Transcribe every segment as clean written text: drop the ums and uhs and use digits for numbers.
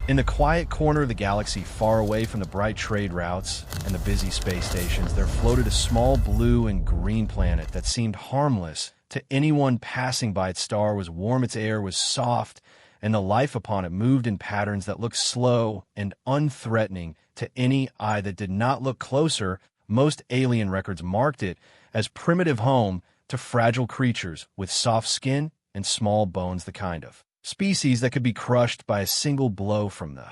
In the quiet corner of the galaxy, far away from the bright trade routes and the busy space stations, there floated a small blue and green planet that seemed harmless to anyone passing by. Its star was warm, its air was soft, and the life upon it moved in patterns that looked slow and unthreatening to any eye that did not look closer. Most alien records marked it as primitive home to fragile creatures with soft skin and small bones, the kind of species that could be crushed by a single blow from the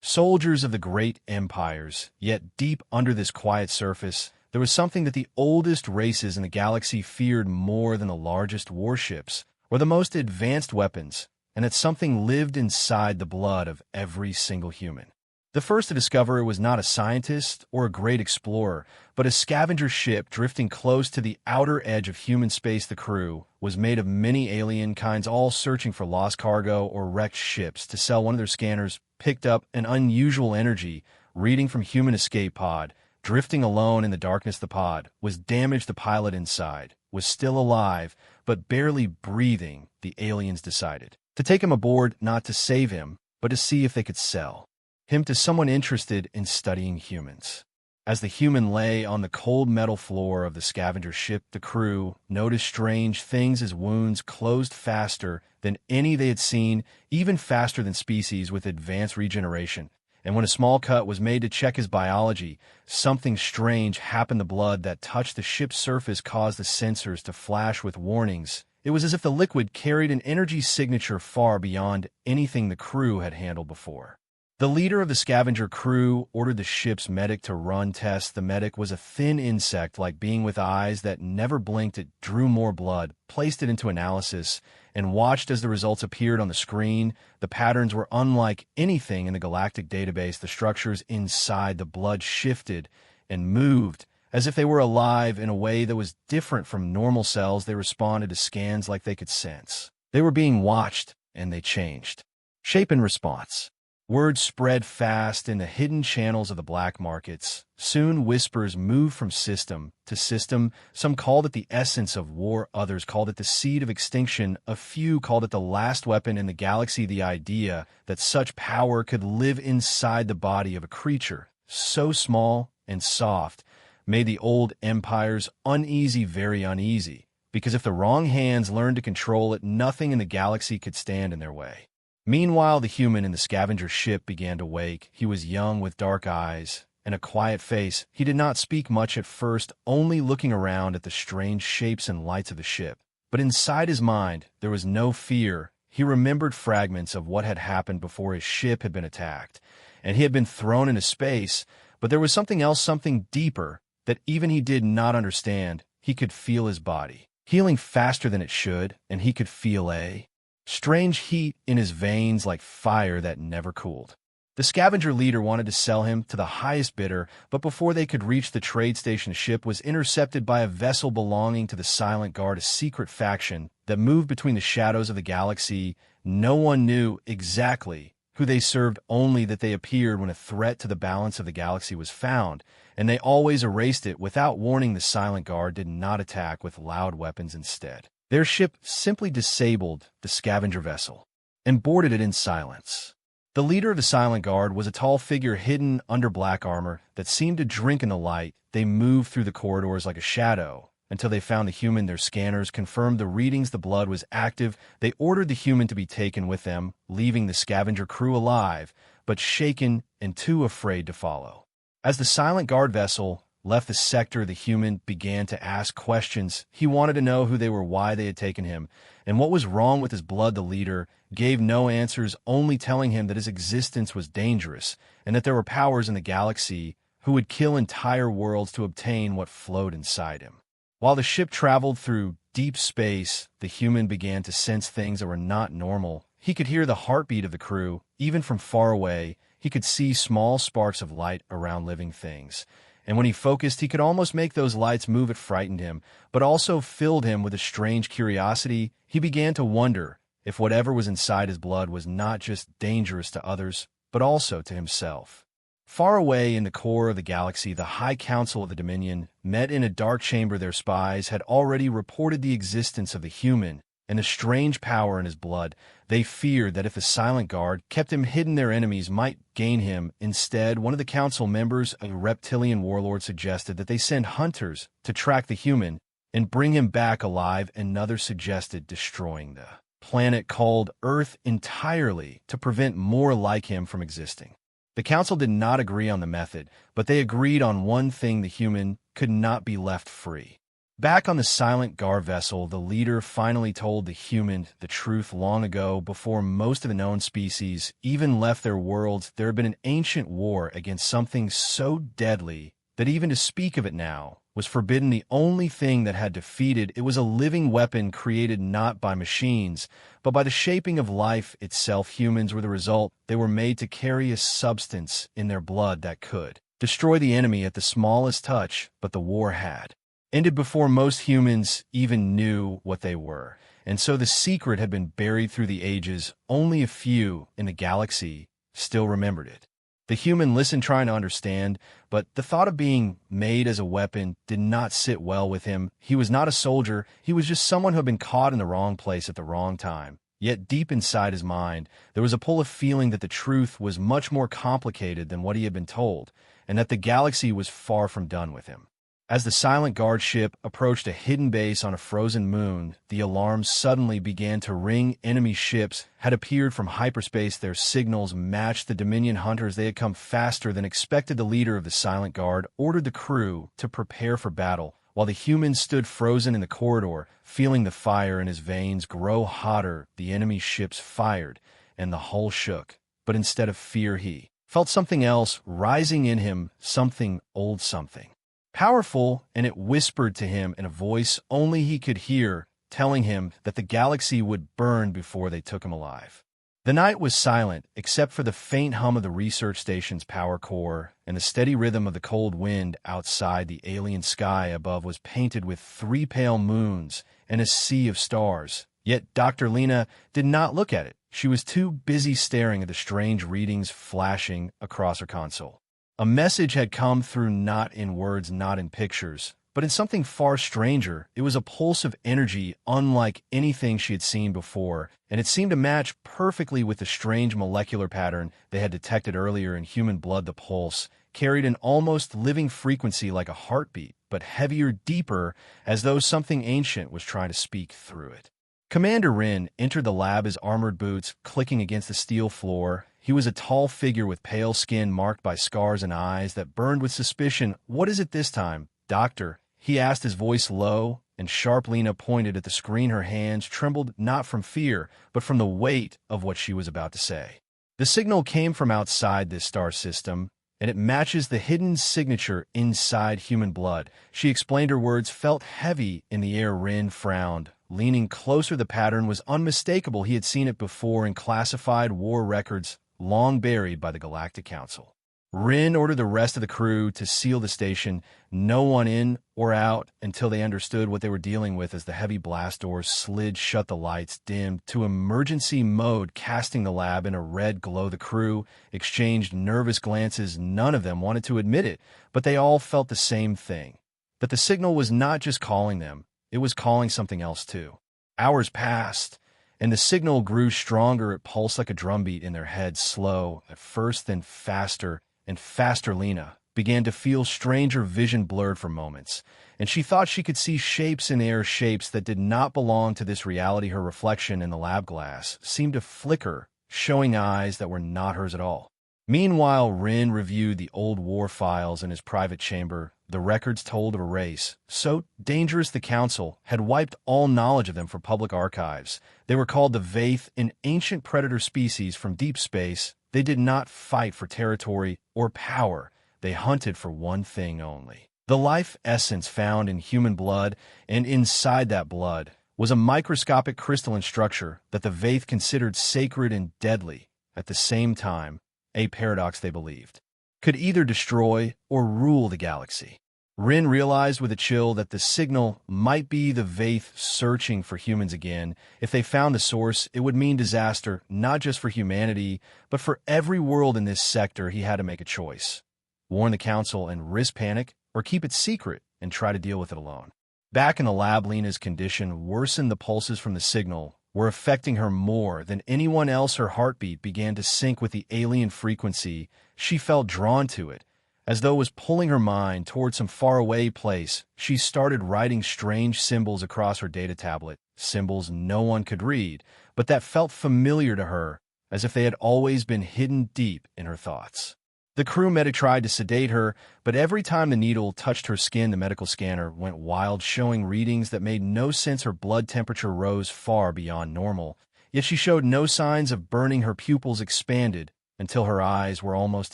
soldiers of the great empires. Yet deep under this quiet surface, there was something that the oldest races in the galaxy feared more than the largest warships or the most advanced weapons, and that something lived inside the blood of every single human. The first to discover it was not a scientist or a great explorer, but a scavenger ship drifting close to the outer edge of human space. The crew was made of many alien kinds, all searching for lost cargo or wrecked ships to sell. One of their scanners picked up an unusual energy reading from human escape pod. Drifting alone in the darkness, the pod was damaged. The pilot inside was still alive, but barely breathing. The aliens decided to take him aboard, not to save him, but to see if they could sell him to someone interested in studying humans. As the human lay on the cold metal floor of the scavenger ship, the crew noticed strange things. His wounds closed faster than any they had seen, even faster than species with advanced regeneration. And when a small cut was made to check his biology, something strange happened. The blood that touched the ship's surface caused the sensors to flash with warnings. It was as if the liquid carried an energy signature far beyond anything the crew had handled before. The leader of the scavenger crew ordered the ship's medic to run tests. The medic was a thin insect-like being with eyes that never blinked. It drew more blood, placed it into analysis, and watched as the results appeared on the screen. The patterns were unlike anything in the galactic database. The structures inside the blood shifted and moved as if they were alive in a way that was different from normal cells. They responded to scans like they could sense they were being watched, and they changed shape in response. Word spread fast in the hidden channels of the black markets. Soon whispers moved from system to system. Some called it the essence of war, others called it the seed of extinction. A few called it the last weapon in the galaxy. The idea that such power could live inside the body of a creature so small and soft made the old empires uneasy, very uneasy, because if the wrong hands learned to control it, nothing in the galaxy could stand in their way. Meanwhile, the human in the scavenger ship began to wake. He was young with dark eyes and a quiet face. He did not speak much at first, only looking around at the strange shapes and lights of the ship. But inside his mind, there was no fear. He remembered fragments of what had happened before his ship had been attacked, and he had been thrown into space. But there was something else, something deeper, that even he did not understand. He could feel his body healing faster than it should, and he could feel a strange heat in his veins, like fire that never cooled. The scavenger leader wanted to sell him to the highest bidder, but before they could reach the trade station, the ship was intercepted by a vessel belonging to the Silent Guard, a secret faction that moved between the shadows of the galaxy. No one knew exactly who they served, only that they appeared when a threat to the balance of the galaxy was found, and they always erased it without warning. The Silent Guard did not attack with loud weapons. Instead, their ship simply disabled the scavenger vessel and boarded it in silence. The leader of the Silent Guard was a tall figure hidden under black armor that seemed to drink in the light. They moved through the corridors like a shadow until they found the human. Their scanners confirmed the readings. The blood was active. They ordered the human to be taken with them, leaving the scavenger crew alive, but shaken and too afraid to follow. As the Silent Guard vessel left the sector, the human began to ask questions. He wanted to know who they were, why they had taken him, and what was wrong with his blood. The leader gave no answers, only telling him that his existence was dangerous and that there were powers in the galaxy who would kill entire worlds to obtain what flowed inside him. While the ship traveled through deep space, the human began to sense things that were not normal. He could hear the heartbeat of the crew, even from far away. He could see small sparks of light around living things, and when he focused, he could almost make those lights move. It frightened him, but also filled him with a strange curiosity. He began to wonder if whatever was inside his blood was not just dangerous to others, but also to himself. Far away in the core of the galaxy, the High Council of the Dominion met in a dark chamber. Their spies had already reported the existence of the human, and a strange power in his blood. They feared that if the silent guard kept him hidden, their enemies might gain him. Instead, one of the council members, a reptilian warlord, suggested that they send hunters to track the human and bring him back alive. Another suggested destroying the planet called Earth entirely to prevent more like him from existing. The council did not agree on the method, but they agreed on one thing: the human could not be left free. Back on the silent Gar vessel, the leader finally told the human the truth. Long ago, before most of the known species even left their worlds, there had been an ancient war against something so deadly that even to speak of it now was forbidden. The only thing that had defeated it was a living weapon created not by machines, but by the shaping of life itself. Humans were the result. They were made to carry a substance in their blood that could destroy the enemy at the smallest touch, but the war had ended before most humans even knew what they were. And so the secret had been buried through the ages. Only a few in the galaxy still remembered it. The human listened, trying to understand, but the thought of being made as a weapon did not sit well with him. He was not a soldier. He was just someone who had been caught in the wrong place at the wrong time. Yet deep inside his mind, there was a pull of feeling that the truth was much more complicated than what he had been told, and that the galaxy was far from done with him. As the silent guard ship approached a hidden base on a frozen moon, the alarms suddenly began to ring. Enemy ships had appeared from hyperspace. Their signals matched the Dominion hunters. They had come faster than expected. The leader of the silent guard ordered the crew to prepare for battle, while the human stood frozen in the corridor, feeling the fire in his veins grow hotter. The enemy ships fired, and the hull shook. But instead of fear, he felt something else rising in him, something old, something powerful, and it whispered to him in a voice only he could hear, telling him that the galaxy would burn before they took him alive. The night was silent, except for the faint hum of the research station's power core, and the steady rhythm of the cold wind outside. The alien sky above was painted with 3 pale moons and a sea of stars. Yet Dr. Lena did not look at it. She was too busy staring at the strange readings flashing across her console. A message had come through, not in words, not in pictures, but in something far stranger. It was a pulse of energy unlike anything she had seen before, and it seemed to match perfectly with the strange molecular pattern they had detected earlier in human blood. The pulse carried an almost living frequency, like a heartbeat, but heavier, deeper, as though something ancient was trying to speak through it. Commander Rin entered the lab, his armored boots clicking against the steel floor. He was a tall figure with pale skin marked by scars and eyes that burned with suspicion. "What is it this time, Doctor?" he asked, his voice low and sharp. Lena pointed at the screen. Her hands trembled, not from fear, but from the weight of what she was about to say. "The signal came from outside this star system, and it matches the hidden signature inside human blood." She explained. Her words felt heavy in the air. Rin frowned. Leaning closer, the pattern was unmistakable. He had seen it before in classified war records long buried by the Galactic Council. Rin ordered the rest of the crew to seal the station, no one in or out until they understood what they were dealing with. As the heavy blast doors slid shut, the lights dimmed to emergency mode, casting the lab in a red glow. The crew exchanged nervous glances. None of them wanted to admit it, but they all felt the same thing: that the signal was not just calling them, it was calling something else too. Hours passed, and the signal grew stronger. It pulsed like a drumbeat in their heads, slow at first, then faster and faster. Lena began to feel stranger vision, blurred for moments, and she thought she could see shapes in air, shapes that did not belong to this reality. Her reflection in the lab glass seemed to flicker, showing eyes that were not hers at all. Meanwhile, Rin reviewed the old war files in his private chamber. The records told of a race so dangerous the Council had wiped all knowledge of them from public archives. They were called the Vaith, an ancient predator species from deep space. They did not fight for territory or power. They hunted for one thing only: the life essence found in human blood, and inside that blood was a microscopic crystalline structure that the Vaith considered sacred and deadly at the same time. A paradox, they believed, could either destroy or rule the galaxy. Rin realized with a chill that the signal might be the Vaith searching for humans again. If they found the source, it would mean disaster, not just for humanity, but for every world in this sector. He had to make a choice: warn the Council and risk panic, or keep it secret and try to deal with it alone. Back in the lab, Lena's condition worsened. The pulses from the signal were affecting her more than anyone else. Her heartbeat began to sync with the alien frequency. She felt drawn to it, as though it was pulling her mind toward some faraway place. She started writing strange symbols across her data tablet, symbols no one could read, but that felt familiar to her, as if they had always been hidden deep in her thoughts. The crew medic tried to sedate her, but every time the needle touched her skin, the medical scanner went wild, showing readings that made no sense. Her blood temperature rose far beyond normal, yet she showed no signs of burning. Her pupils expanded until her eyes were almost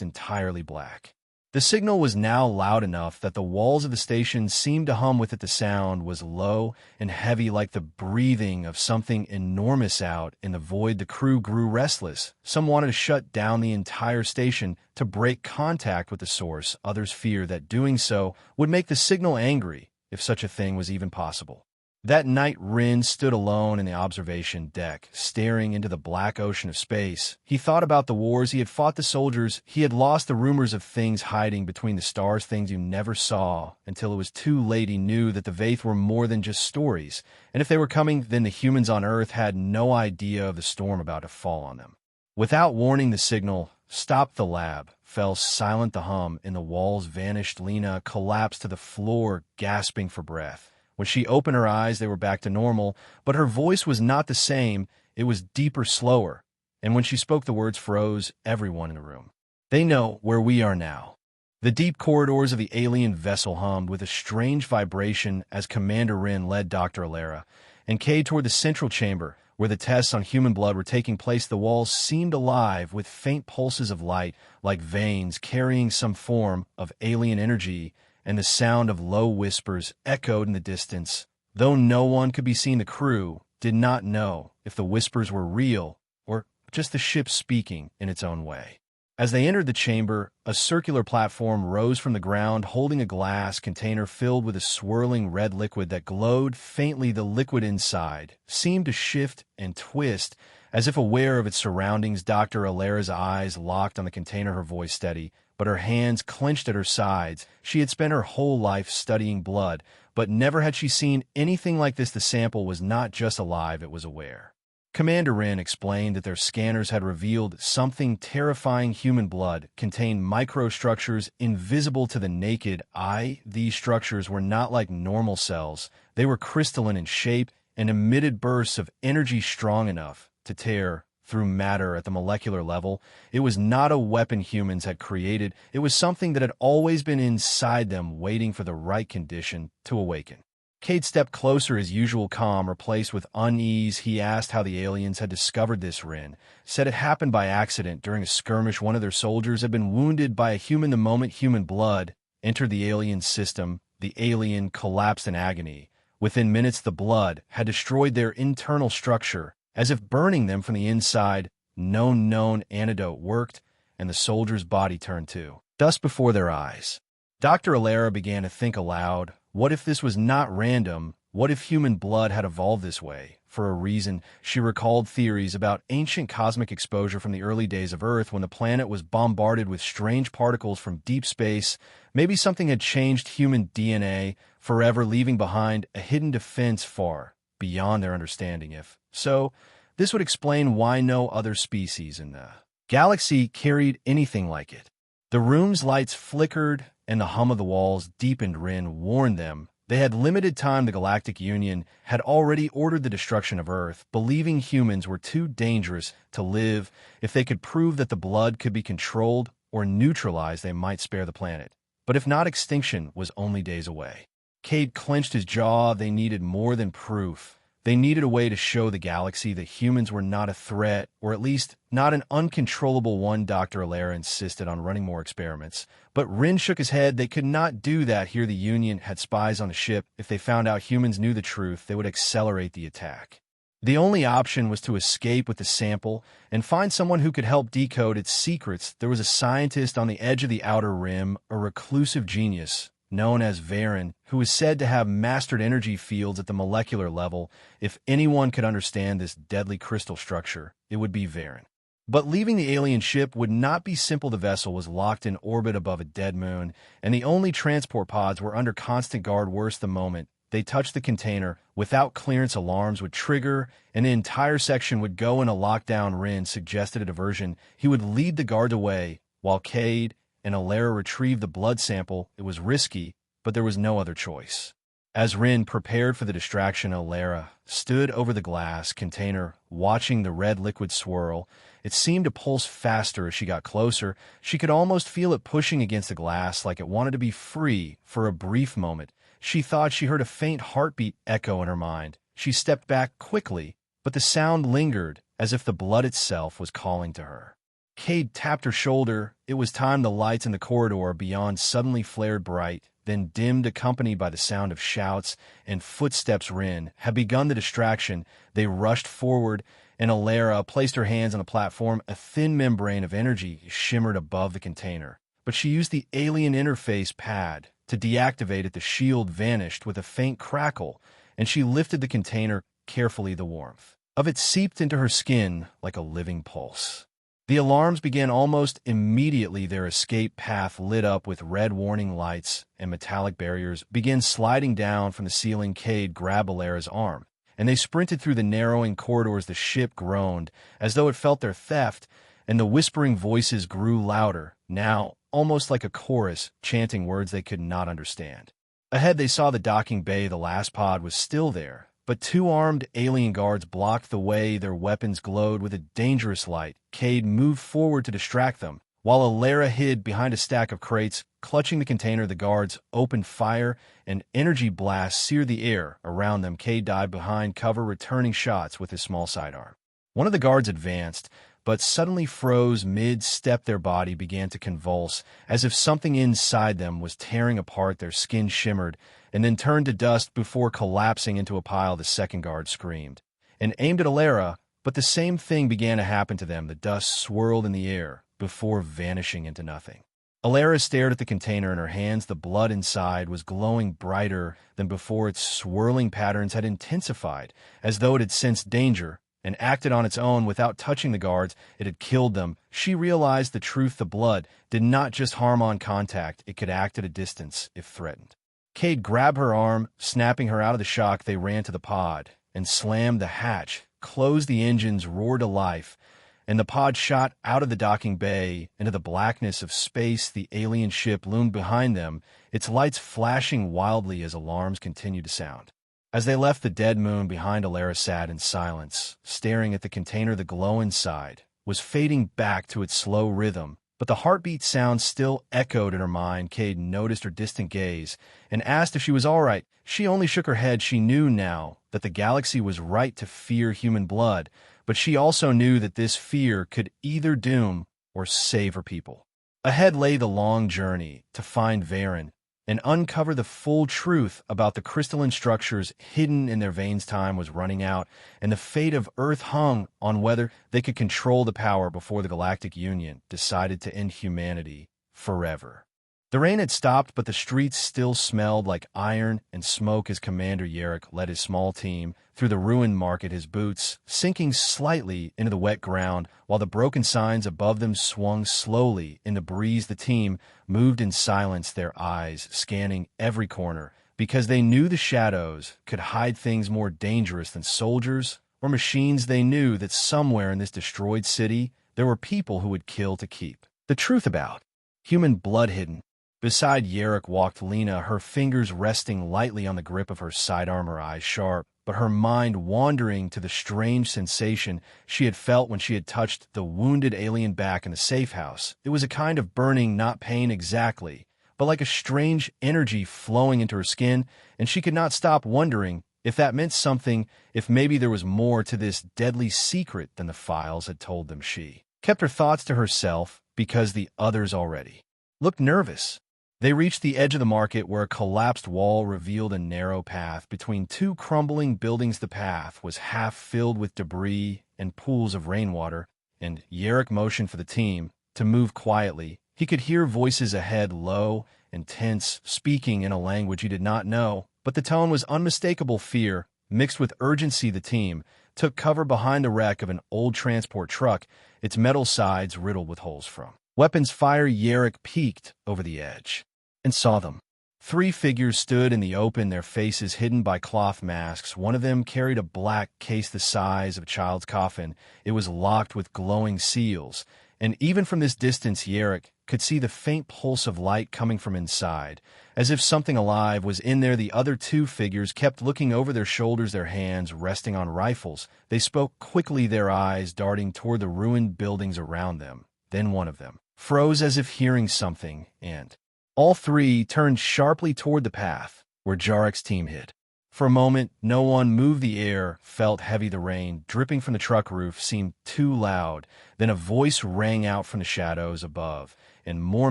entirely black. The signal was now loud enough that the walls of the station seemed to hum with it. The sound was low and heavy, like the breathing of something enormous out in the void. The crew grew restless. Some wanted to shut down the entire station to break contact with the source. Others feared that doing so would make the signal angry, if such a thing was even possible. That night, Rin stood alone in the observation deck, staring into the black ocean of space. He thought about the wars he had fought, the soldiers he had lost, the rumors of things hiding between the stars, things you never saw until it was too late. He knew that the Vaith were more than just stories, and if they were coming, then the humans on Earth had no idea of the storm about to fall on them. Without warning, the signal stopped. The lab fell silent. The hum in the walls vanished. Lena collapsed to the floor, gasping for breath. When she opened her eyes, they were back to normal, but her voice was not the same. It was deeper, slower, and when she spoke, the words froze everyone in the room. They know where we are now. The deep corridors of the alien vessel hummed with a strange vibration as Commander Rin led Dr. Alara and Cade toward the central chamber, where the tests on human blood were taking place. The walls seemed alive with faint pulses of light, like veins carrying some form of alien energy, and the sound of low whispers echoed in the distance. Though no one could be seen, the crew did not know if the whispers were real or just the ship speaking in its own way. As they entered the chamber, a circular platform rose from the ground, holding a glass container filled with a swirling red liquid that glowed faintly. The liquid inside seemed to shift and twist, as if aware of its surroundings. Dr. Alara's eyes locked on the container, her voice steady, but her hands clenched at her sides. She had spent her whole life studying blood, but never had she seen anything like this. The sample was not just alive, it was aware. Commander Rin explained that their scanners had revealed something terrifying. Human blood contained microstructures invisible to the naked eye. These structures were not like normal cells. They were crystalline in shape and emitted bursts of energy strong enough to tear through matter at the molecular level. It was not a weapon humans had created. It was something that had always been inside them, waiting for the right condition to awaken. Cade stepped closer, his usual calm replaced with unease. He asked how the aliens had discovered this. Rin said it happened by accident during a skirmish. One of their soldiers had been wounded by a human. The moment human blood entered the alien system, the alien collapsed in agony. Within minutes, the blood had destroyed their internal structure, as if burning them from the inside. No known antidote worked, and the soldier's body turned to dust before their eyes. Dr. Alara began to think aloud. What if this was not random? What if human blood had evolved this way for a reason? She recalled theories about ancient cosmic exposure from the early days of Earth, when the planet was bombarded with strange particles from deep space. Maybe something had changed human DNA forever, leaving behind a hidden defense far beyond their understanding. If so, this would explain why no other species in the galaxy carried anything like it. The room's lights flickered, and the hum of the walls deepened. Rin warned them they had limited time. The Galactic Union had already ordered the destruction of Earth, believing humans were too dangerous to live. If they could prove that the blood could be controlled or neutralized, they might spare the planet. But if not, extinction was only days away. Cade clenched his jaw. They needed more than proof. They needed a way to show the galaxy that humans were not a threat, or at least not an uncontrollable one. Dr. Alara insisted on running more experiments, but Rin shook his head. They could not do that here. The Union had spies on the ship. If they found out humans knew the truth, they would accelerate the attack. The only option was to escape with the sample and find someone who could help decode its secrets. There was a scientist on the edge of the Outer Rim, a reclusive genius known as Varen, who was said to have mastered energy fields at the molecular level. If anyone could understand this deadly crystal structure, it would be Varen. But leaving the alien ship would not be simple. The vessel was locked in orbit above a dead moon, and the only transport pods were under constant guard. Worse, the moment they touched the container, without clearance alarms would trigger, and the entire section would go in a lockdown. Rin suggested a diversion. He would lead the guards away, while Cade and Alara retrieved the blood sample. It was risky, but there was no other choice. As Rin prepared for the distraction, Alara stood over the glass container, watching the red liquid swirl. It seemed to pulse faster as she got closer. She could almost feel it pushing against the glass like it wanted to be free. For a brief moment, she thought she heard a faint heartbeat echo in her mind. She stepped back quickly, but the sound lingered, as if the blood itself was calling to her. Cade tapped her shoulder. It was time. The lights in the corridor beyond suddenly flared bright, then dimmed, accompanied by the sound of shouts and footsteps. Rin had begun the distraction. They rushed forward, and Alara placed her hands on the platform. A thin membrane of energy shimmered above the container, but she used the alien interface pad to deactivate it. The shield vanished with a faint crackle, and she lifted the container carefully. The warmth of it seeped into her skin like a living pulse. The alarms began almost immediately. Their escape path lit up with red warning lights, and metallic barriers began sliding down from the ceiling. Cade grabbed Alara's arm, and they sprinted through the narrowing corridors. The ship groaned as though it felt their theft, and the whispering voices grew louder, now almost like a chorus, chanting words they could not understand. Ahead, they saw the docking bay. The last pod was still there, but two armed alien guards blocked the way. Their weapons glowed with a dangerous light. Cade moved forward to distract them, while Alara hid behind a stack of crates. Clutching the container, the guards opened fire, and energy blasts seared the air around them. Cade dived behind cover, returning shots with his small sidearm. One of the guards advanced, but suddenly froze mid-step. Their body began to convulse, as if something inside them was tearing apart. Their skin shimmered, and then turned to dust before collapsing into a pile. The second guard screamed and aimed at Alara, but the same thing began to happen to them. The dust swirled in the air before vanishing into nothing. Alara stared at the container in her hands. The blood inside was glowing brighter than before. Its swirling patterns had intensified, as though it had sensed danger and acted on its own without touching the guards. It had killed them. She realized the truth. The blood did not just harm on contact, it could act at a distance if threatened. Cade grabbed her arm, snapping her out of the shock. They ran to the pod and slammed the hatch, closed. The engines roared to life, and the pod shot out of the docking bay into the blackness of space. The alien ship loomed behind them, its lights flashing wildly as alarms continued to sound. As they left the dead moon behind, Alara sat in silence, staring at the container. The glow inside was fading back to its slow rhythm, but the heartbeat sound still echoed in her mind. Cade noticed her distant gaze and asked if she was all right. She only shook her head. She knew now that the galaxy was right to fear human blood, but she also knew that this fear could either doom or save her people. Ahead lay the long journey to find Varen and uncover the full truth about the crystalline structures hidden in their veins. Time was running out, and the fate of Earth hung on whether they could control the power before the Galactic Union decided to end humanity forever. The rain had stopped, but the streets still smelled like iron and smoke as Commander Yarrick led his small team through the ruined market, his boots sinking slightly into the wet ground while the broken signs above them swung slowly in the breeze. The team moved in silence, their eyes scanning every corner, because they knew the shadows could hide things more dangerous than soldiers or machines. They knew that somewhere in this destroyed city there were people who would kill to keep the truth about human blood hidden. Beside Yarrick walked Lena, her fingers resting lightly on the grip of her sidearm, her eyes sharp, but her mind wandering to the strange sensation she had felt when she had touched the wounded alien back in the safe house. It was a kind of burning, not pain exactly, but like a strange energy flowing into her skin, and she could not stop wondering if that meant something, if maybe there was more to this deadly secret than the files had told them. She kept her thoughts to herself because the others already looked nervous. They reached the edge of the market where a collapsed wall revealed a narrow path between two crumbling buildings. The path was half filled with debris and pools of rainwater, and Yarrick motioned for the team to move quietly. He could hear voices ahead, low and tense, speaking in a language he did not know, but the tone was unmistakable fear mixed with urgency. The team took cover behind the wreck of an old transport truck, its metal sides riddled with holes from weapons fire. Yarrick peeked over the edge and saw them. Three figures stood in the open, their faces hidden by cloth masks. One of them carried a black case the size of a child's coffin. It was locked with glowing seals, and even from this distance Yerrick could see the faint pulse of light coming from inside. As if something alive was in there, the other two figures kept looking over their shoulders, their hands resting on rifles. They spoke quickly, their eyes darting toward the ruined buildings around them. Then one of them froze as if hearing something, and all three turned sharply toward the path where Jarek's team hid. For a moment, no one moved. The air felt heavy. The rain dripping from the truck roof seemed too loud. Then a voice rang out from the shadows above, and more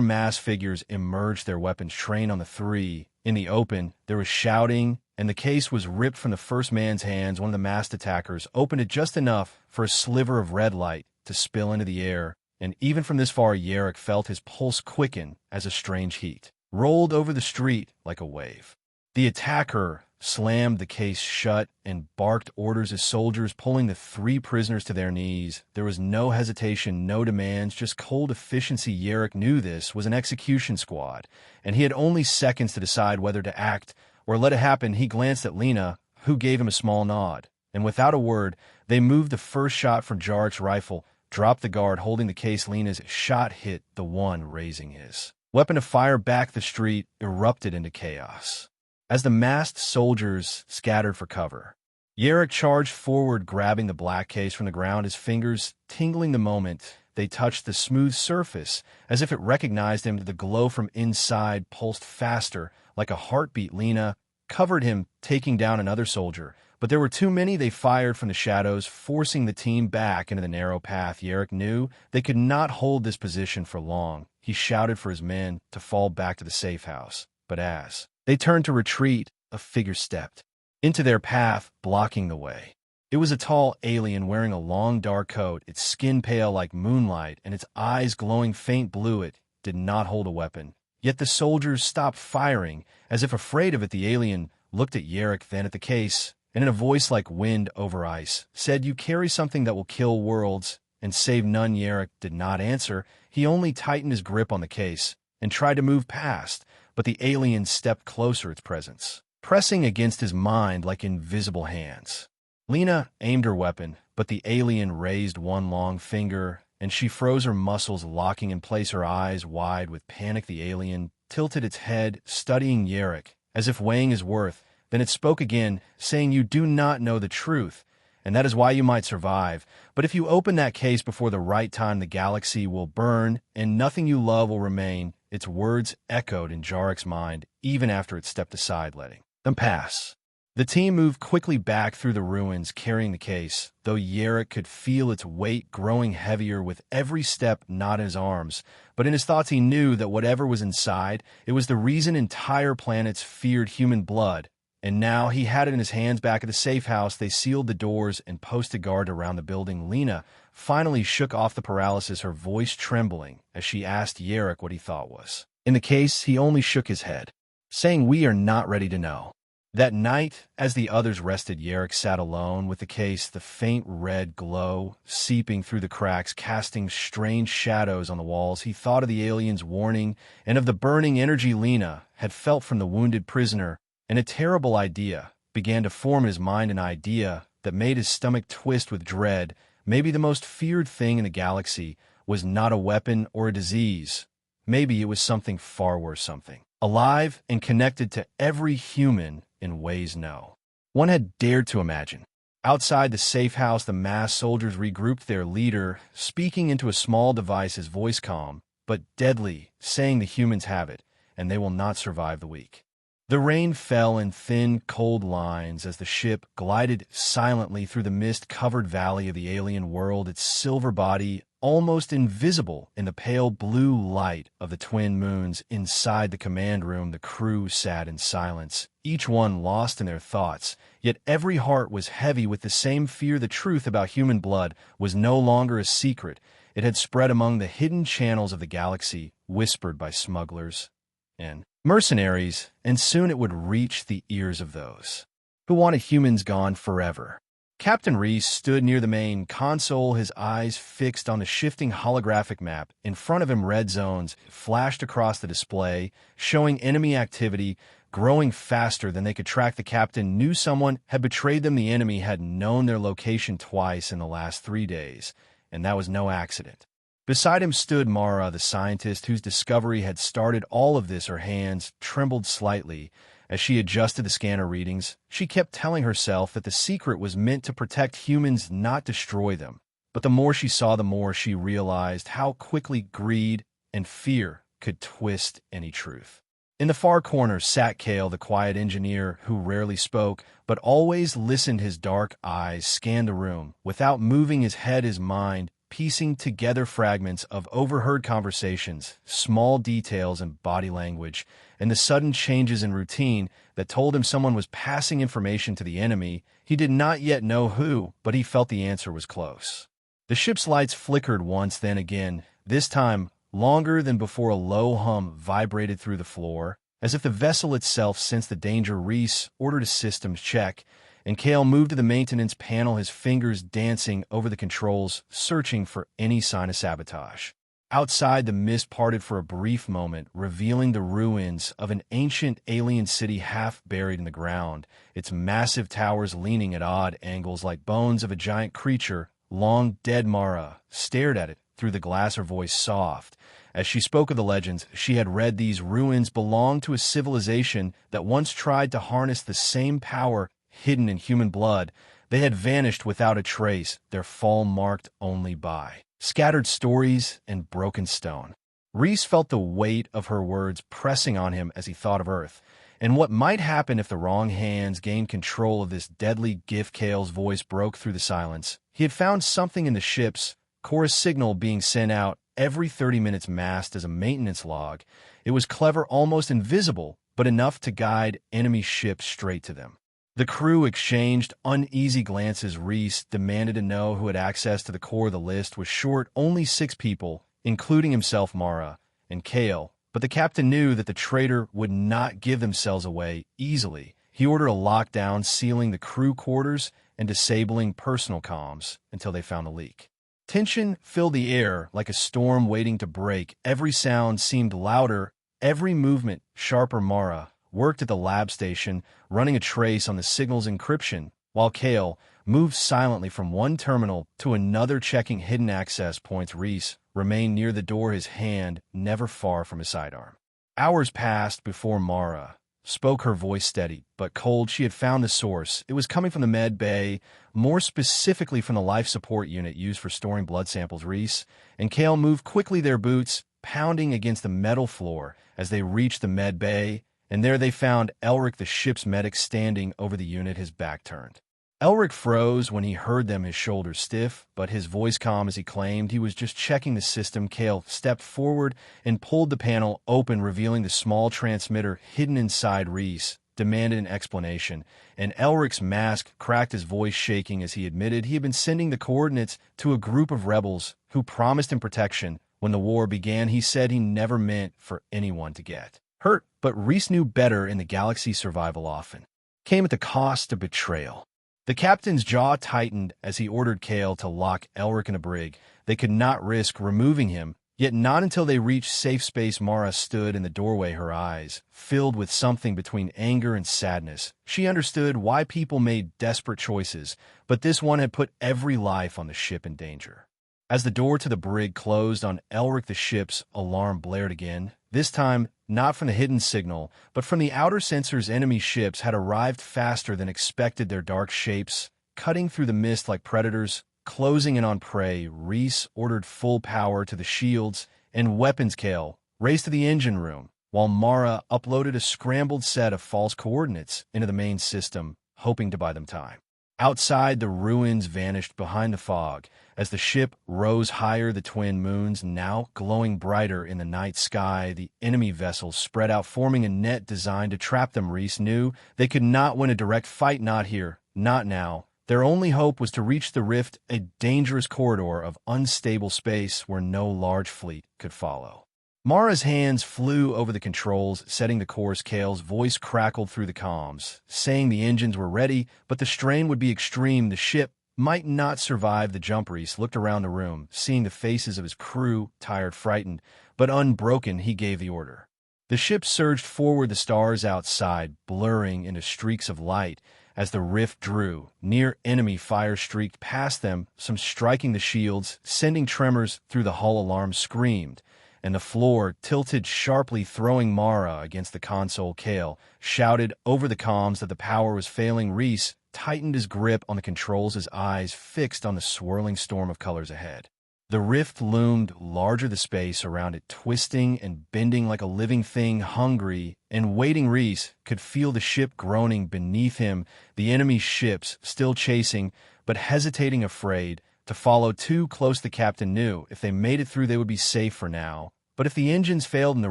masked figures emerged, their weapons trained on the three. In the open, there was shouting, and the case was ripped from the first man's hands. One of the masked attackers opened it just enough for a sliver of red light to spill into the air, and even from this far, Yerrick felt his pulse quicken as a strange heat rolled over the street like a wave. The attacker slammed the case shut and barked orders as soldiers pulling the three prisoners to their knees. There was no hesitation, no demands, just cold efficiency. Yerrick knew this was an execution squad, and he had only seconds to decide whether to act or let it happen. He glanced at Lena, who gave him a small nod, and without a word, they moved the first shot from Jarek's rifle, dropped the guard holding the case. Lena's shot hit the one raising his weapon to fire back. The street erupted into chaos as the masked soldiers scattered for cover. Yerrick charged forward, grabbing the black case from the ground, his fingers tingling the moment they touched the smooth surface, as if it recognized him. The glow from inside pulsed faster, like a heartbeat. Lena covered him, taking down another soldier, but there were too many. They fired from the shadows, forcing the team back into the narrow path. Yerrick knew they could not hold this position for long. He shouted for his men to fall back to the safe house, but as they turned to retreat, a figure stepped into their path, blocking the way. It was a tall alien wearing a long dark coat, its skin pale like moonlight and its eyes glowing faint blue. It did not hold a weapon. Yet the soldiers stopped firing, as if afraid of it. The alien looked at Yerrick, then at the case, and in a voice like wind over ice, said, "You carry something that will kill worlds and save none." Yerrick did not answer. He only tightened his grip on the case and tried to move past, but the alien stepped closer, its presence pressing against his mind like invisible hands. Lena aimed her weapon, but the alien raised one long finger, and she froze, her muscles locking in place, her eyes wide with panic. The alien tilted its head, studying Yerrick, as if weighing his worth. Then it spoke again, saying, "You do not know the truth, and that is why you might survive. But if you open that case before the right time, the galaxy will burn, and nothing you love will remain." Its words echoed in Jarek's mind, even after it stepped aside, letting them pass. The team moved quickly back through the ruins, carrying the case, though Yerrick could feel its weight growing heavier with every step, not in his arms, but in his thoughts. He knew that whatever was inside, it was the reason entire planets feared human blood. And now he had it in his hands. Back at the safe house, they sealed the doors and posted guard around the building. Lena finally shook off the paralysis, her voice trembling, as she asked Yerrick what he thought was in the case. He only shook his head, saying, "We are not ready to know." That night, as the others rested, Yerrick sat alone with the case, the faint red glow seeping through the cracks, casting strange shadows on the walls. He thought of the alien's warning and of the burning energy Lena had felt from the wounded prisoner, and a terrible idea began to form in his mind, an idea that made his stomach twist with dread. Maybe the most feared thing in the galaxy was not a weapon or a disease. Maybe it was something far worse, something alive and connected to every human in ways no one had dared to imagine. Outside the safe house, the masked soldiers regrouped, their leader speaking into a small device, his voice calm but deadly, saying, "The humans have it, and they will not survive the week." The rain fell in thin, cold lines as the ship glided silently through the mist-covered valley of the alien world, its silver body almost invisible in the pale blue light of the twin moons. Inside the command room, the crew sat in silence, each one lost in their thoughts, yet every heart was heavy with the same fear. The truth about human blood was no longer a secret. It had spread among the hidden channels of the galaxy, whispered by smugglers and mercenaries, and soon it would reach the ears of those who wanted humans gone forever. Captain Reese stood near the main console, his eyes fixed on the shifting holographic map. In front of him, red zones flashed across the display, showing enemy activity growing faster than they could track. The captain knew someone had betrayed them. The enemy had known their location twice in the last 3 days, and that was no accident. Beside him stood Mara, the scientist whose discovery had started all of this. Her hands trembled slightly as she adjusted the scanner readings. She kept telling herself that the secret was meant to protect humans, not destroy them. But the more she saw, the more she realized how quickly greed and fear could twist any truth. In the far corner sat Kale, the quiet engineer who rarely spoke, but always listened. His dark eyes scanned the room, without moving his head, his mind piecing together fragments of overheard conversations, small details in body language, and the sudden changes in routine that told him someone was passing information to the enemy. He did not yet know who, but he felt the answer was close. The ship's lights flickered once, then again, this time longer than before. A low hum vibrated through the floor, as if the vessel itself sensed the danger. Reese ordered a systems check, and Kale moved to the maintenance panel, his fingers dancing over the controls, searching for any sign of sabotage. Outside, the mist parted for a brief moment, revealing the ruins of an ancient alien city half buried in the ground, its massive towers leaning at odd angles like bones of a giant creature long dead. Mara stared at it through the glass, her voice soft. As she spoke of the legends she had read, these ruins belonged to a civilization that once tried to harness the same power hidden in human blood. They had vanished without a trace, their fall marked only by scattered stories and broken stone. Reese felt the weight of her words pressing on him as he thought of Earth, and what might happen if the wrong hands gained control of this deadly gift. Kale's voice broke through the silence. He had found something in the ship's chorus signal being sent out every 30 minutes, masked as a maintenance log. It was clever, almost invisible, but enough to guide enemy ships straight to them. The crew exchanged uneasy glances. Reese demanded to know who had access to the core. The list was short, only 6 people, including himself, Mara, and Kale. But the captain knew that the traitor would not give themselves away easily. He ordered a lockdown, sealing the crew quarters and disabling personal comms until they found the leak. Tension filled the air like a storm waiting to break. Every sound seemed louder, every movement sharper. Mara worked at the lab station, running a trace on the signal's encryption, while Kale moved silently from one terminal to another, checking hidden access points. Reese remained near the door, his hand never far from his sidearm. Hours passed before Mara spoke, her voice steady but cold. She had found the source. It was coming from the med bay, more specifically from the life support unit used for storing blood samples. Reese and Kale moved quickly, their boots pounding against the metal floor as they reached the med bay, and there they found Elric, the ship's medic, standing over the unit, his back turned. Elric froze when he heard them, his shoulders stiff, but his voice calm as he claimed he was just checking the system. Kale stepped forward and pulled the panel open, revealing the small transmitter hidden inside. Reese demanded an explanation, and Elric's mask cracked, his voice shaking as he admitted he had been sending the coordinates to a group of rebels who promised him protection when the war began. He said he never meant for anyone to get hurt, but Reese knew better. In the galaxy, survival often came at the cost of betrayal. The captain's jaw tightened as he ordered Kale to lock Elric in a brig. They could not risk removing him, yet not until they reached safe space. Mara stood in the doorway, her eyes filled with something between anger and sadness. She understood why people made desperate choices, but this one had put every life on the ship in danger. As the door to the brig closed on Elric, the ship's alarm blared again, this time not from the hidden signal, but from the outer sensors. Enemy ships had arrived faster than expected, their dark shapes cutting through the mist like predators, closing in on prey. Reese ordered full power to the shields and weapons. Kale raced to the engine room, while Mara uploaded a scrambled set of false coordinates into the main system, hoping to buy them time. Outside, the ruins vanished behind the fog as the ship rose higher, the twin moons now glowing brighter in the night sky. The enemy vessels spread out, forming a net designed to trap them. Reese knew they could not win a direct fight, not here, not now. Their only hope was to reach the rift, a dangerous corridor of unstable space where no large fleet could follow. Mara's hands flew over the controls, setting the course. Kale's voice crackled through the comms, saying the engines were ready, but the strain would be extreme. The ship might not survive the jump. Reese looked around the room, seeing the faces of his crew, tired, frightened, but unbroken. He gave the order. The ship surged forward, the stars outside blurring into streaks of light as the rift drew near. Enemy fire streaked past them, some striking the shields, sending tremors through the hull. Alarms screamed, and the floor tilted sharply, throwing Mara against the console. Kale shouted over the comms that the power was failing. Reese tightened his grip on the controls, his eyes fixed on the swirling storm of colors ahead. The rift loomed larger, the space around it twisting and bending like a living thing, hungry and waiting. Reese could feel the ship groaning beneath him, the enemy ships still chasing, but hesitating, afraid to follow too close. The captain knew if they made it through, they would be safe for now, but if the engines failed in the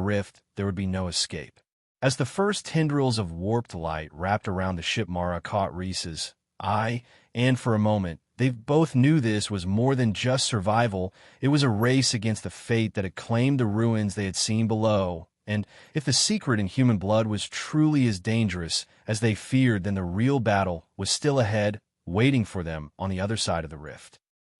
rift, there would be no escape. As the first tendrils of warped light wrapped around the ship, Mara caught Reese's eye, and for a moment, they both knew this was more than just survival. It was a race against the fate that had claimed the ruins they had seen below. And if the secret in human blood was truly as dangerous as they feared, then the real battle was still ahead, waiting for them on the other side of the rift.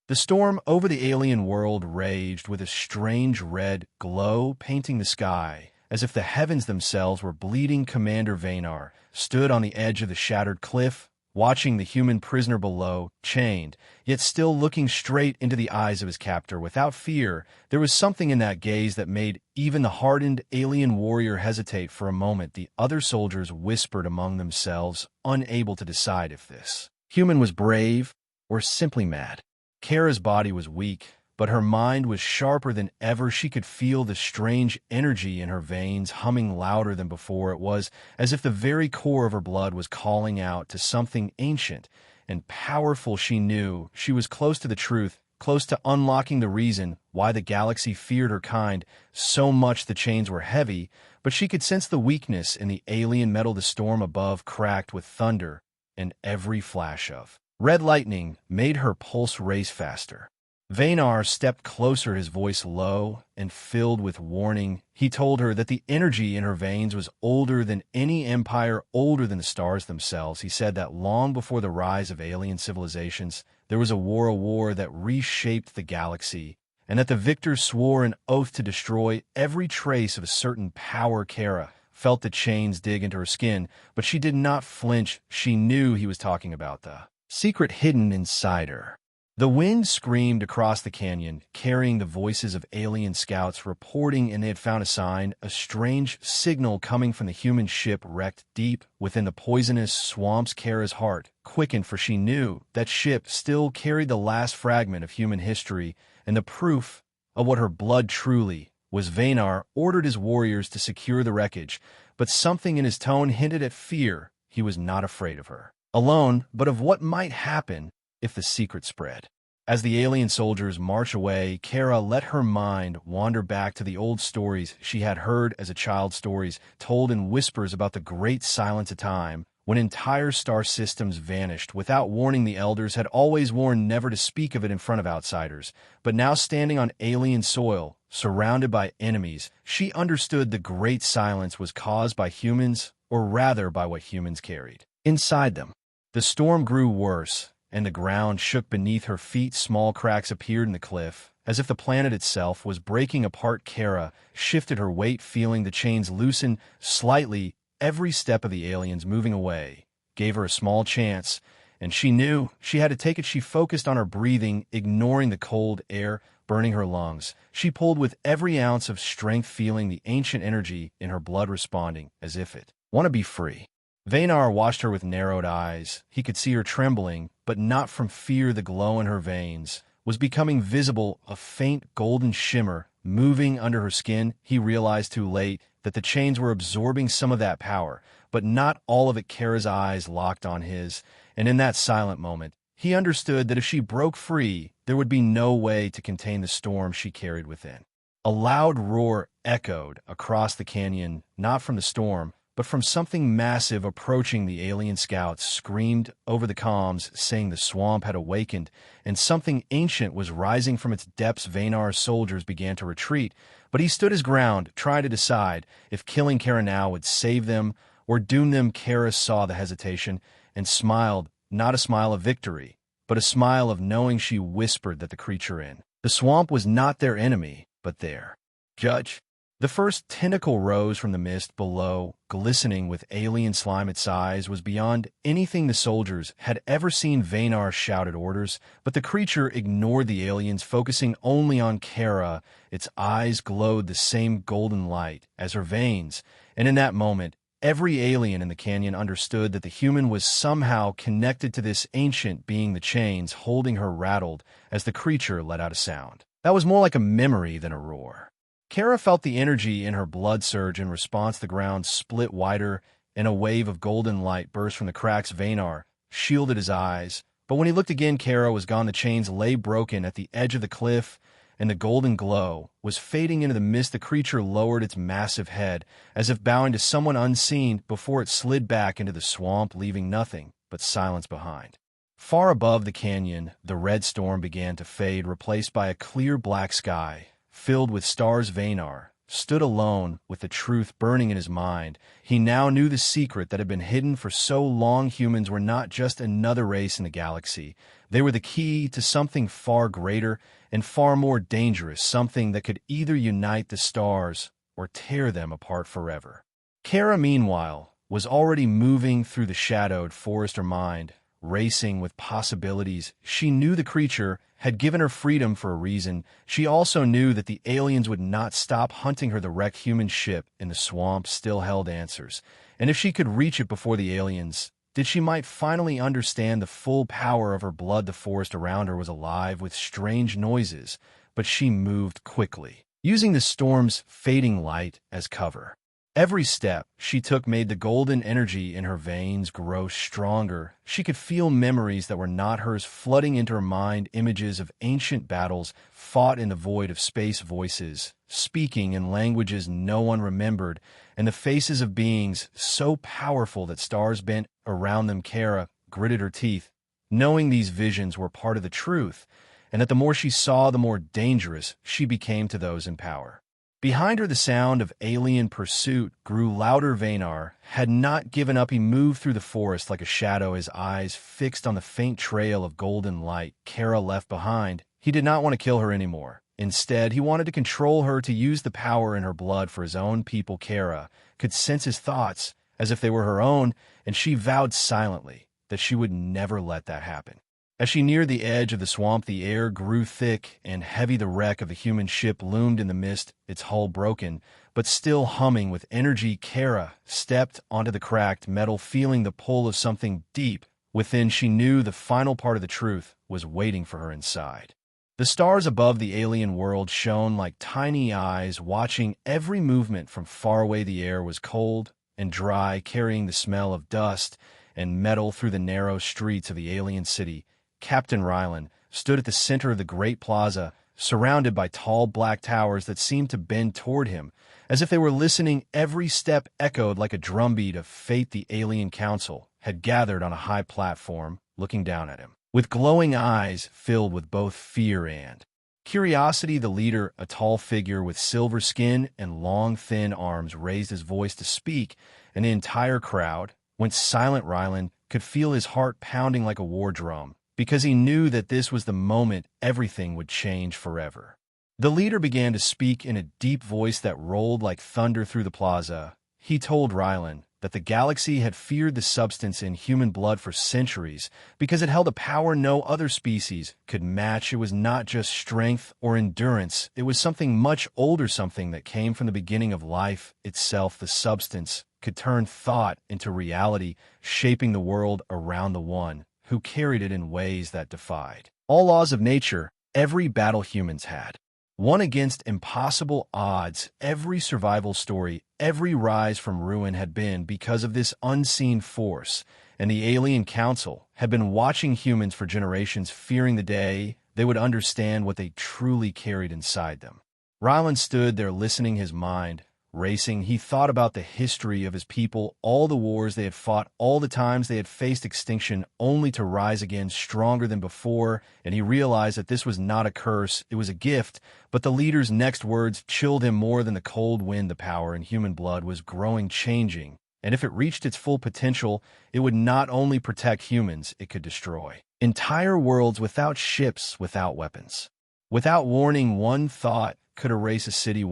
The storm over the alien world raged with a strange red glow painting the sky, as if the heavens themselves were bleeding. Commander Vaynar stood on the edge of the shattered cliff, watching the human prisoner below, chained, yet still looking straight into the eyes of his captor without fear. There was something in that gaze that made even the hardened alien warrior hesitate for a moment. The other soldiers whispered among themselves, unable to decide if this human was brave or simply mad. Kara's body was weak, but her mind was sharper than ever. She could feel the strange energy in her veins humming louder than before. It was as if the very core of her blood was calling out to something ancient and powerful. She knew she was close to the truth, close to unlocking the reason why the galaxy feared her kind so much. The chains were heavy, but she could sense the weakness in the alien metal. The storm above cracked with thunder, and every flash of red lightning made her pulse race faster. Vaynar stepped closer, his voice low and filled with warning. He told her that the energy in her veins was older than any empire, older than the stars themselves. He said that long before the rise of alien civilizations, there was a war that reshaped the galaxy, and that the victors swore an oath to destroy every trace of a certain power. Kara felt the chains dig into her skin, but she did not flinch. She knew he was talking about the secret hidden inside her. The wind screamed across the canyon, carrying the voices of alien scouts reporting, and they had found a sign, a strange signal coming from the human ship wrecked deep within the poisonous swamps. Kara's heart quickened, for she knew that ship still carried the last fragment of human history and the proof of what her blood truly was. Vaynar ordered his warriors to secure the wreckage, but something in his tone hinted at fear. He was not afraid of her alone, but of what might happen if the secret spread. As the alien soldiers marched away, Kara let her mind wander back to the old stories she had heard as a child, stories told in whispers about the great silence, a time when entire star systems vanished without warning. The elders had always warned never to speak of it in front of outsiders, but now, standing on alien soil, surrounded by enemies, she understood the great silence was caused by humans, or rather by what humans carried inside them. The storm grew worse, and the ground shook beneath her feet. Small cracks appeared in the cliff, as if the planet itself was breaking apart. Kara shifted her weight, feeling the chains loosen slightly. Every step of the aliens moving away gave her a small chance, and she knew she had to take it. She focused on her breathing, ignoring the cold air burning her lungs. She pulled with every ounce of strength, feeling the ancient energy in her blood responding as if it wanted to be free. Vaynar watched her with narrowed eyes. He could see her trembling, but not from fear. The glow in her veins was becoming visible, a faint golden shimmer moving under her skin. He realized too late that the chains were absorbing some of that power, but not all of it. Kara's eyes locked on his, and in that silent moment, he understood that if she broke free, there would be no way to contain the storm she carried within. A loud roar echoed across the canyon, not from the storm, but from something massive approaching. The alien scouts screamed over the comms, saying the swamp had awakened, and something ancient was rising from its depths. Vaynar's soldiers began to retreat, but he stood his ground, trying to decide if killing Kara now would save them or doom them. Kara saw the hesitation and smiled, not a smile of victory, but a smile of knowing. She whispered that the creature in the swamp was not their enemy, but their judge. The first tentacle rose from the mist below, glistening with alien slime. Its size was beyond anything the soldiers had ever seen. Vaynar shouted orders, but the creature ignored the aliens, focusing only on Kara. Its eyes glowed the same golden light as her veins, and in that moment, every alien in the canyon understood that the human was somehow connected to this ancient being. The chains holding her rattled as the creature let out a sound that was more like a memory than a roar. Kara felt the energy in her blood surge in response. The ground split wider, and a wave of golden light burst from the cracks. Vaynar shielded his eyes, but when he looked again, Kara was gone. The chains lay broken at the edge of the cliff, and the golden glow was fading into the mist. The creature lowered its massive head, as if bowing to someone unseen, before it slid back into the swamp, leaving nothing but silence behind. Far above the canyon, the red storm began to fade, replaced by a clear black sky filled with stars. Vaynar stood alone with the truth burning in his mind. He now knew the secret that had been hidden for so long. Humans were not just another race in the galaxy. They were the key to something far greater and far more dangerous, something that could either unite the stars or tear them apart forever. Kara, meanwhile, was already moving through the shadowed forest, her mind racing with possibilities. She knew the creature had given her freedom for a reason. She also knew that the aliens would not stop hunting her. The wrecked human ship in the swamp still held answers, and if she could reach it before the aliens did, she might finally understand the full power of her blood. The forest around her was alive with strange noises, but she moved quickly, using the storm's fading light as cover. Every step she took made the golden energy in her veins grow stronger. She could feel memories that were not hers flooding into her mind, images of ancient battles fought in the void of space, voices speaking in languages no one remembered, and the faces of beings so powerful that stars bent around them. Kara gritted her teeth, knowing these visions were part of the truth, and that the more she saw, the more dangerous she became to those in power. Behind her, the sound of alien pursuit grew louder. Vaynar had not given up. He moved through the forest like a shadow, his eyes fixed on the faint trail of golden light Kara left behind. He did not want to kill her anymore. Instead, he wanted to control her, to use the power in her blood for his own people. Kara could sense his thoughts as if they were her own, and she vowed silently that she would never let that happen. As she neared the edge of the swamp, the air grew thick and heavy. The wreck of the human ship loomed in the mist, its hull broken, but still humming with energy. Kara stepped onto the cracked metal, feeling the pull of something deep within. She knew the final part of the truth was waiting for her inside. The stars above the alien world shone like tiny eyes, watching every movement from far away. The air was cold and dry, carrying the smell of dust and metal through the narrow streets of the alien city. Captain Rylan stood at the center of the great plaza, surrounded by tall black towers that seemed to bend toward him, as if they were listening. Every step echoed like a drumbeat of fate. The alien council had gathered on a high platform, looking down at him, with glowing eyes filled with both fear and curiosity. The leader, a tall figure with silver skin and long, thin arms, raised his voice to speak, and the entire crowd went silent. Rylan could feel his heart pounding like a war drum, because he knew that this was the moment everything would change forever. The leader began to speak in a deep voice that rolled like thunder through the plaza. He told Rylan that the galaxy had feared the substance in human blood for centuries because it held a power no other species could match. It was not just strength or endurance. It was something much older, something that came from the beginning of life itself. The substance could turn thought into reality, shaping the world around the one who carried it in ways that defied all laws of nature. Every battle humans had won against impossible odds. Every survival story, every rise from ruin had been because of this unseen force, and the alien council had been watching humans for generations, fearing the day they would understand what they truly carried inside them. Rylan stood there listening, his mind Racing, he thought about the history of his people, all the wars they had fought, all the times they had faced extinction only to rise again stronger than before, and he realized that this was not a curse, it was a gift. But the leader's next words chilled him more than the cold wind. The power in human blood was growing, changing, and if it reached its full potential, it would not only protect humans, it could destroy entire worlds without ships, without weapons. Without warning, one thought could erase a city,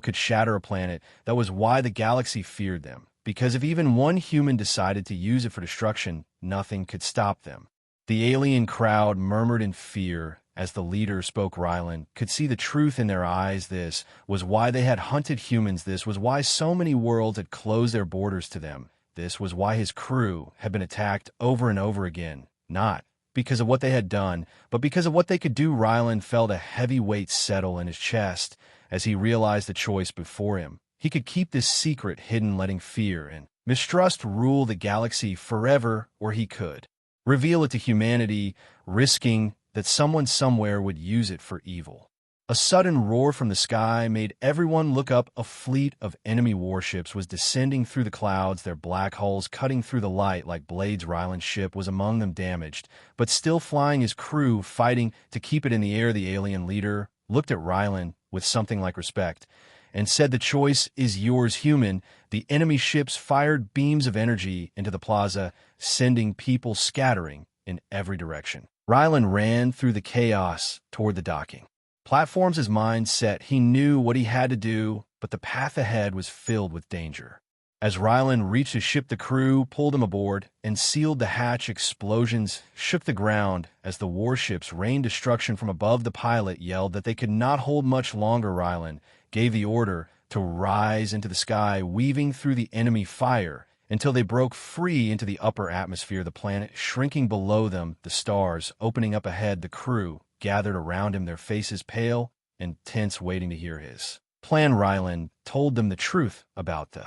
could shatter a planet. That was why the galaxy feared them, because if even one human decided to use it for destruction, nothing could stop them. The alien crowd murmured in fear as the leader spoke. Rylan could see the truth in their eyes. This was why they had hunted humans. This was why so many worlds had closed their borders to them. This was why his crew had been attacked over and over again, not because of what they had done, but because of what they could do. Rylan felt a heavy weight settle in his chest as he realized the choice before him. He could keep this secret hidden, letting fear and mistrust rule the galaxy forever, or he could reveal it to humanity, risking that someone somewhere would use it for evil. A sudden roar from the sky made everyone look up. A fleet of enemy warships was descending through the clouds, their black hulls cutting through the light like blades. Rylan's ship was among them, damaged, but still flying, his crew fighting to keep it in the air. The alien leader looked at Rylan with something like respect and said, "The choice is yours, human." The enemy ships fired beams of energy into the plaza, sending people scattering in every direction. Rylan ran through the chaos toward the docking platforms, his mind set. He knew what he had to do, but the path ahead was filled with danger. As Rylan reached his ship, the crew pulled him aboard and sealed the hatch. Explosions shook the ground as the warships rained destruction from above. The pilot yelled that they could not hold much longer. Rylan gave the order to rise into the sky, weaving through the enemy fire until they broke free into the upper atmosphere, the planet shrinking below them, the stars opening up ahead. The crew gathered around him, their faces pale and tense, waiting to hear his plan. Rylan told them the truth about the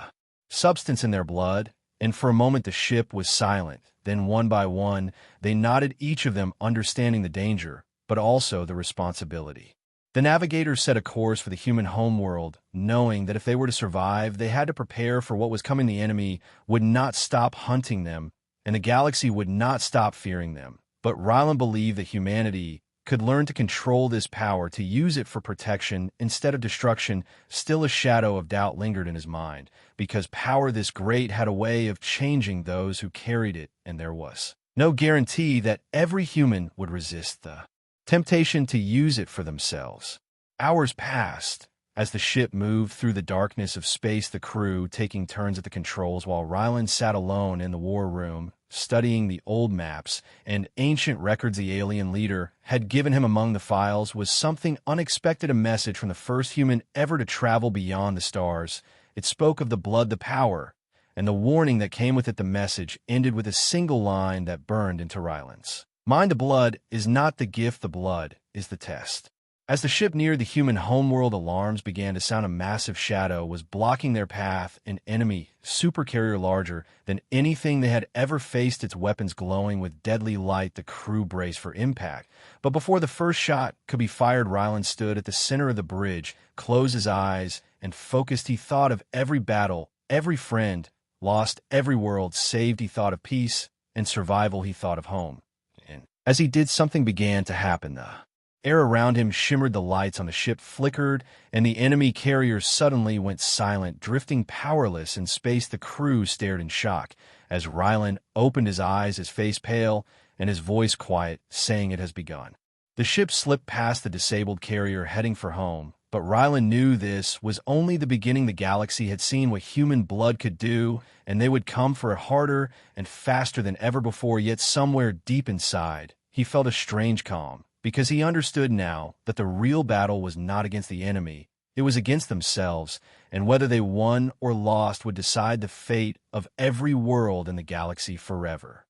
substance in their blood, and for a moment the ship was silent. Then one by one, they nodded, each of them understanding the danger, but also the responsibility. The navigators set a course for the human homeworld, knowing that if they were to survive, they had to prepare for what was coming. The enemy would not stop hunting them, and the galaxy would not stop fearing them. But Rylan believed that humanity could learn to control this power, to use it for protection instead of destruction. Still, a shadow of doubt lingered in his mind, because power this great had a way of changing those who carried it, and there was no guarantee that every human would resist the temptation to use it for themselves. Hours passed as the ship moved through the darkness of space, the crew taking turns at the controls while Rylan sat alone in the war room, studying the old maps and ancient records the alien leader had given him. Among the files was something unexpected, a message from the first human ever to travel beyond the stars. It spoke of the blood, the power, and the warning that came with it. The message ended with a single line that burned into Rylan's mind: the blood is not the gift, the blood is the test. As the ship neared the human homeworld, alarms began to sound. A massive shadow was blocking their path, an enemy supercarrier larger than anything they had ever faced, its weapons glowing with deadly light. The crew braced for impact, but before the first shot could be fired, Rylan stood at the center of the bridge, closed his eyes, and focused. He thought of every battle, every friend lost, every world saved. He thought of peace and survival. He thought of home. And as he did, something began to happen. The air around him shimmered, the lights on the ship flickered, and the enemy carrier suddenly went silent, drifting powerless in space. The crew stared in shock as Rylan opened his eyes, his face pale and his voice quiet, saying, "It has begun." The ship slipped past the disabled carrier, heading for home, but Rylan knew this was only the beginning. The galaxy had seen what human blood could do, and they would come for it harder and faster than ever before. Yet somewhere deep inside, he felt a strange calm, because he understood now that the real battle was not against the enemy, it was against themselves, and whether they won or lost would decide the fate of every world in the galaxy forever.